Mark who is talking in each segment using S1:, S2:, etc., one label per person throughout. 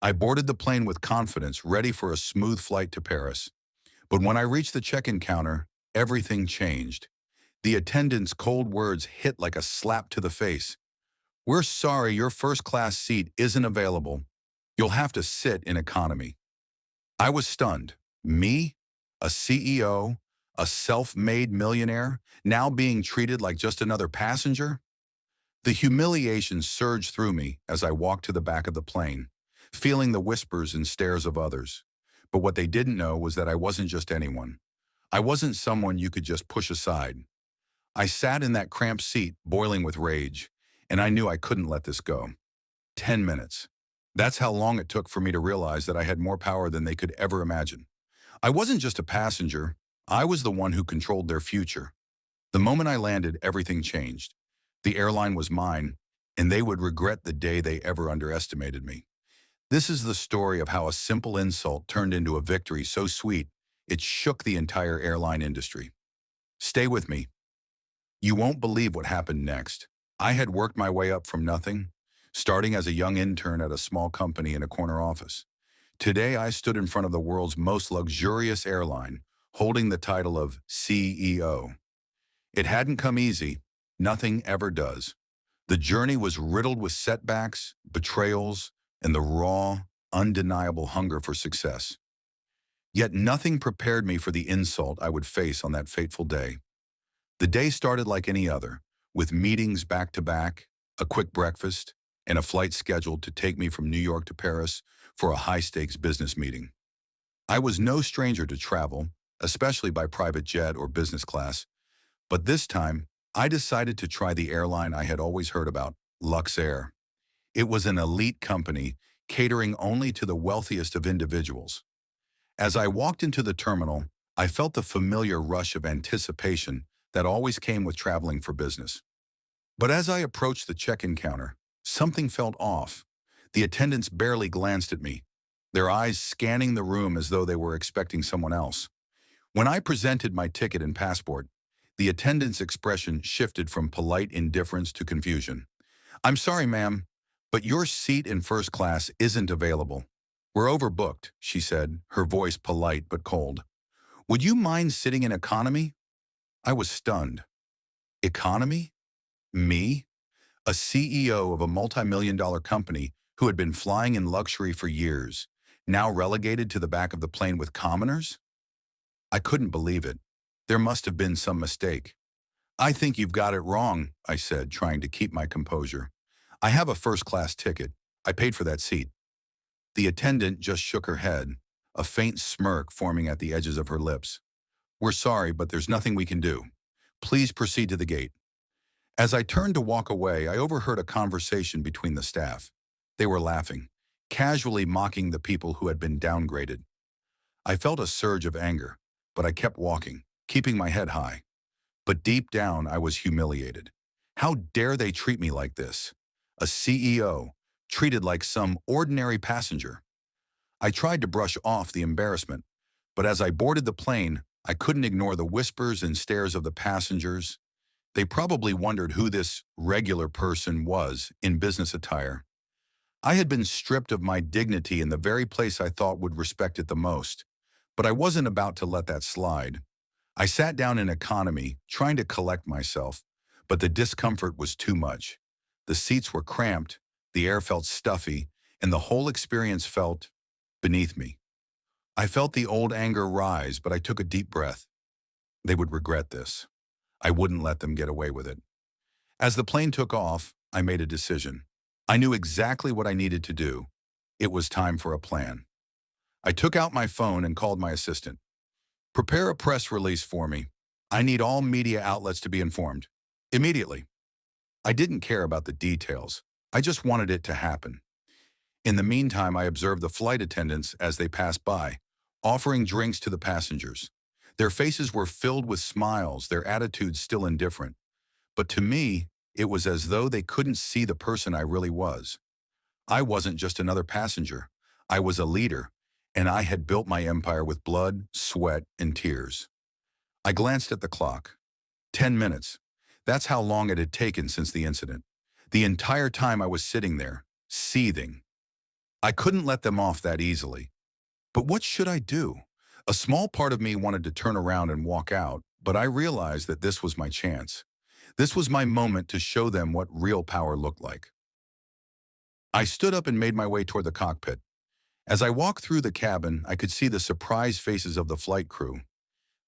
S1: I boarded the plane with confidence, ready for a smooth flight to Paris. But when I reached the check-in counter, everything changed. The attendant's cold words hit like a slap to the face. "We're sorry, your first-class seat isn't available. You'll have to sit in economy." I was stunned. Me, a CEO, a self-made millionaire, now being treated like just another passenger? The humiliation surged through me as I walked to the back of the plane, feeling the whispers and stares of others. But what they didn't know was that I wasn't just anyone. I wasn't someone you could just push aside. I sat in that cramped seat, boiling with rage, and I knew I couldn't let this go. 10 minutes. That's how long it took for me to realize that I had more power than they could ever imagine. I wasn't just a passenger. I was the one who controlled their future. The moment I landed, everything changed. The airline was mine, and they would regret the day they ever underestimated me. This is the story of how a simple insult turned into a victory so sweet, it shook the entire airline industry. Stay with me. You won't believe what happened next. I had worked my way up from nothing, starting as a young intern at a small company in a corner office. Today, I stood in front of the world's most luxurious airline, holding the title of CEO. It hadn't come easy. Nothing ever does. The journey was riddled with setbacks, betrayals, and the raw, undeniable hunger for success. Yet nothing prepared me for the insult I would face on that fateful day. The day started like any other, with meetings back to back, a quick breakfast, and a flight scheduled to take me from New York to Paris for a high-stakes business meeting. I was no stranger to travel, especially by private jet or business class, but this time, I decided to try the airline I had always heard about, Luxair. It was an elite company catering only to the wealthiest of individuals. As I walked into the terminal, I felt the familiar rush of anticipation that always came with traveling for business. But as I approached the check-in counter, something felt off. The attendants barely glanced at me, their eyes scanning the room as though they were expecting someone else. When I presented my ticket and passport, the attendant's expression shifted from polite indifference to confusion. "I'm sorry, ma'am, but your seat in first class isn't available. We're overbooked," she said, her voice polite but cold. "Would you mind sitting in economy?" I was stunned. Economy? Me? A CEO of a multi-million-dollar company who had been flying in luxury for years, now relegated to the back of the plane with commoners? I couldn't believe it. There must have been some mistake. "I think you've got it wrong," I said, trying to keep my composure. "I have a first-class ticket. I paid for that seat." The attendant just shook her head, a faint smirk forming at the edges of her lips. "We're sorry, but there's nothing we can do. Please proceed to the gate." As I turned to walk away, I overheard a conversation between the staff. They were laughing, casually mocking the people who had been downgraded. I felt a surge of anger, but I kept walking, keeping my head high. But deep down, I was humiliated. How dare they treat me like this? A CEO, treated like some ordinary passenger. I tried to brush off the embarrassment, but as I boarded the plane, I couldn't ignore the whispers and stares of the passengers. They probably wondered who this regular person was in business attire. I had been stripped of my dignity in the very place I thought would respect it the most, but I wasn't about to let that slide. I sat down in economy, trying to collect myself, but the discomfort was too much. The seats were cramped, the air felt stuffy, and the whole experience felt beneath me. I felt the old anger rise, but I took a deep breath. They would regret this. I wouldn't let them get away with it. As the plane took off, I made a decision. I knew exactly what I needed to do. It was time for a plan. I took out my phone and called my assistant. "Prepare a press release for me. I need all media outlets to be informed. Immediately." I didn't care about the details. I just wanted it to happen. In the meantime, I observed the flight attendants as they passed by, offering drinks to the passengers. Their faces were filled with smiles, their attitudes still indifferent. But to me, it was as though they couldn't see the person I really was. I wasn't just another passenger. I was a leader, and I had built my empire with blood, sweat, and tears. I glanced at the clock. 10 minutes. That's how long it had taken since the incident. The entire time I was sitting there, seething. I couldn't let them off that easily. But what should I do? A small part of me wanted to turn around and walk out, but I realized that this was my chance. This was my moment to show them what real power looked like. I stood up and made my way toward the cockpit. As I walked through the cabin, I could see the surprised faces of the flight crew.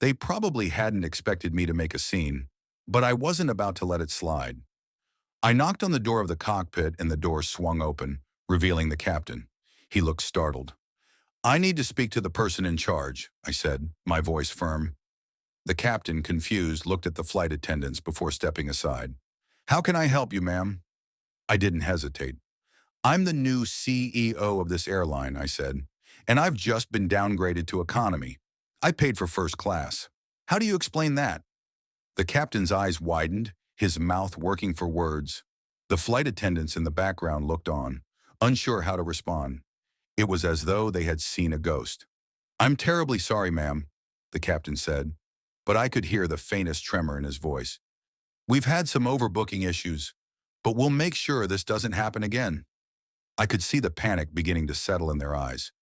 S1: They probably hadn't expected me to make a scene, but I wasn't about to let it slide. I knocked on the door of the cockpit and the door swung open, revealing the captain. He looked startled. "I need to speak to the person in charge," I said, my voice firm. The captain, confused, looked at the flight attendants before stepping aside. "How can I help you, ma'am?" I didn't hesitate. "I'm the new CEO of this airline," I said, "and I've just been downgraded to economy. I paid for first class. How do you explain that?" The captain's eyes widened, his mouth working for words. The flight attendants in the background looked on, unsure how to respond. It was as though they had seen a ghost. "I'm terribly sorry, ma'am," the captain said, but I could hear the faintest tremor in his voice. "We've had some overbooking issues, but we'll make sure this doesn't happen again." I could see the panic beginning to settle in their eyes,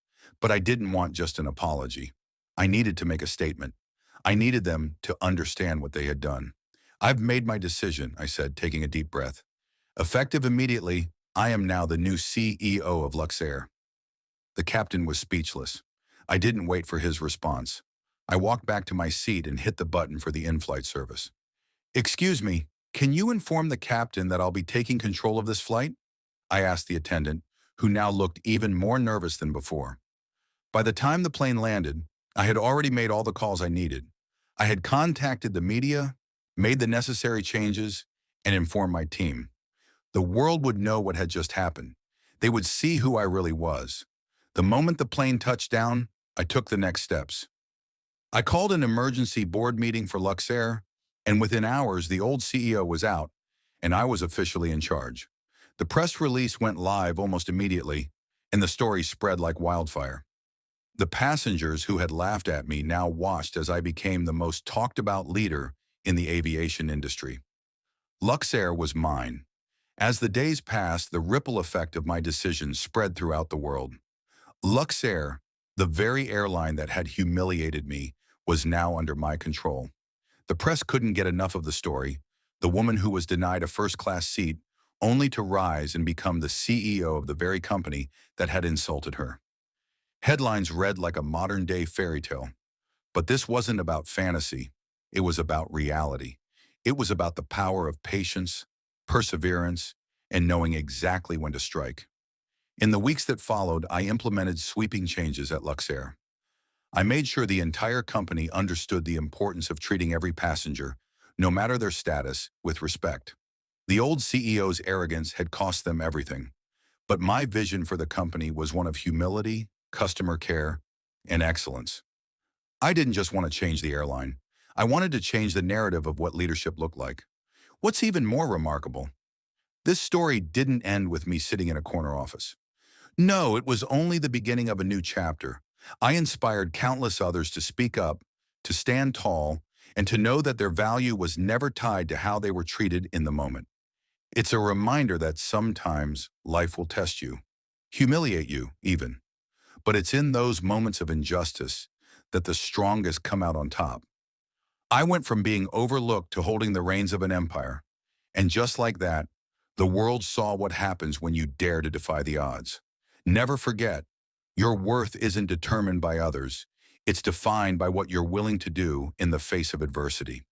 S1: but I didn't want just an apology. I needed to make a statement. I needed them to understand what they had done. "I've made my decision," I said, taking a deep breath. "Effective immediately, I am now the new CEO of Luxair." The captain was speechless. I didn't wait for his response. I walked back to my seat and hit the button for the in-flight service. "Excuse me, can you inform the captain that I'll be taking control of this flight?" I asked the attendant, who now looked even more nervous than before. By the time the plane landed, I had already made all the calls I needed. I had contacted the media, made the necessary changes, and informed my team. The world would know what had just happened. They would see who I really was. The moment the plane touched down, I took the next steps. I called an emergency board meeting for Luxair, and within hours the old CEO was out, and I was officially in charge. The press release went live almost immediately, and the story spread like wildfire. The passengers who had laughed at me now watched as I became the most talked about leader in the aviation industry. Luxair was mine. As the days passed, the ripple effect of my decision spread throughout the world. Luxair, the very airline that had humiliated me, was now under my control. The press couldn't get enough of the story, the woman who was denied a first-class seat only to rise and become the CEO of the very company that had insulted her. Headlines read like a modern-day fairy tale. But this wasn't about fantasy. It was about reality. It was about the power of patience, perseverance, and knowing exactly when to strike. In the weeks that followed, I implemented sweeping changes at Luxair. I made sure the entire company understood the importance of treating every passenger, no matter their status, with respect. The old CEO's arrogance had cost them everything, but my vision for the company was one of humility, customer care, and excellence. I didn't just want to change the airline. I wanted to change the narrative of what leadership looked like. What's even more remarkable, this story didn't end with me sitting in a corner office. No, it was only the beginning of a new chapter. I inspired countless others to speak up, to stand tall, and to know that their value was never tied to how they were treated in the moment. It's a reminder that sometimes life will test you, humiliate you even. But it's in those moments of injustice that the strongest come out on top. I went from being overlooked to holding the reins of an empire. And just like that, the world saw what happens when you dare to defy the odds. Never forget, your worth isn't determined by others. It's defined by what you're willing to do in the face of adversity.